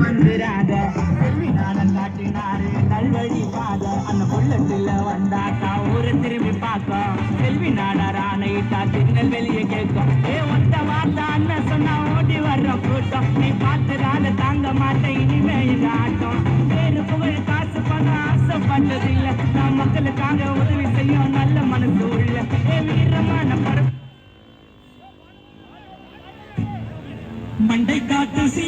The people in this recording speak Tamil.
வந்துராத செல்வி நாடன் காட்டினாரு நல்வழி பாத அந்த புள்ளத்துல வந்தாக்கா ஊரை திரும்பி பார்க்கும் செல்வி நாடார் ஆணையிட்டா திருநெல்வேலியை கேட்கும் ஒத்த வார்த்தை அண்ணன் சொன்னா ஓடி வர்ற கூட்டம் நீ பார்த்துடாத தாங்க மாட்டேன் இனிமே எங்க ஆட்டம் பேரு புகழ் காசு பணம் ஆசைப்பட்டதில்லை நான் மக்களுக்காக உதவி செய்யும் நல்ல மனசு உள்ள வீரமான படம் மண்டை காட்டு சீ